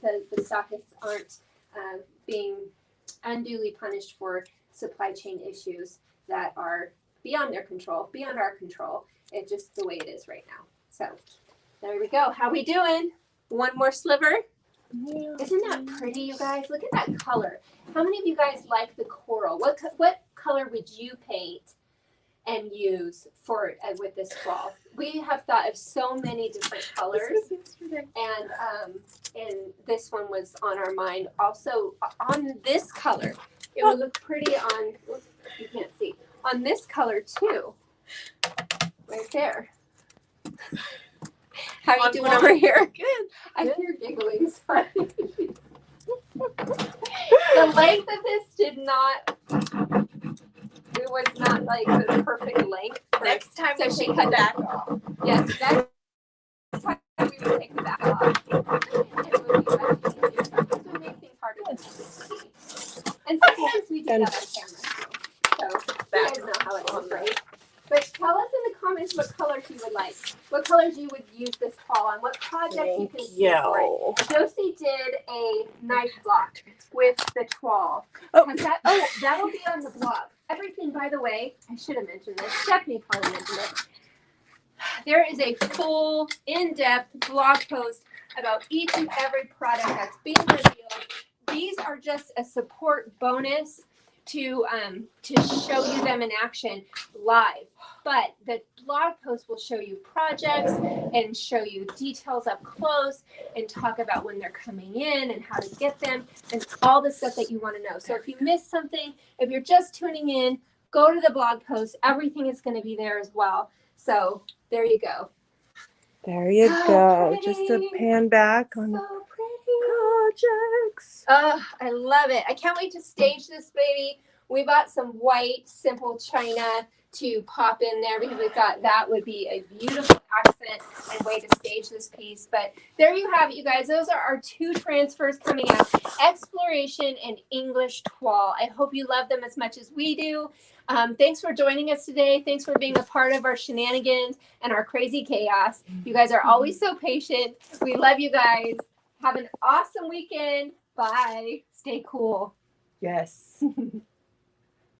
the stockists aren't being unduly punished for supply chain issues that are beyond their control, beyond our control. It's just the way it is right now. So there we go. How we doing? One more sliver? Isn't that pretty, you guys? Look at that color. How many of you guys like the coral? What color would you paint and use for with this ball? We have thought of so many different colors, and this one was on our mind. Also, on this color, it would look pretty on. Oops, you can't see on this color too, right there. How are you doing over here? Good. I hear giggling. Sorry. The length of this did not. It was not like the perfect length. Next time So we she take cut the back off. Yes, next time we would take the back off. It would be much easier. Sometimes we make things harder than we see. And sometimes we do that on camera too. So you guys know how it is, right? But tell us in the comments what colors you would like. What colors you would use this fall on. What projects you can see for it. Josie did a knife block with the Toile. That'll be on the blog. Everything, by the way, I should have mentioned this. Stephanie probably mentioned it. There is a full, in-depth blog post about each and every product that's being revealed. These are just a support bonus to show you them in action live. But the blog post will show you projects and show you details up close and talk about when they're coming in and how to get them and all the stuff that you want to know. So if you missed something, if you're just tuning in, go to the blog post. Everything is going to be there as well. So there you go. There you go. Just a pan back on So the pretty. projects. Oh, I love it. I can't wait to stage this baby. We bought some white, simple china to pop in there because we thought that would be a beautiful accent and way to stage this piece. But there you have it, you guys. Those are our two transfers coming out, Exploration and English Toile. I hope you love them as much as we do. Thanks for joining us today. Thanks for being a part of our shenanigans and our crazy chaos. You guys are always so patient. We love you guys. Have an awesome weekend. Bye. Stay cool. Yes.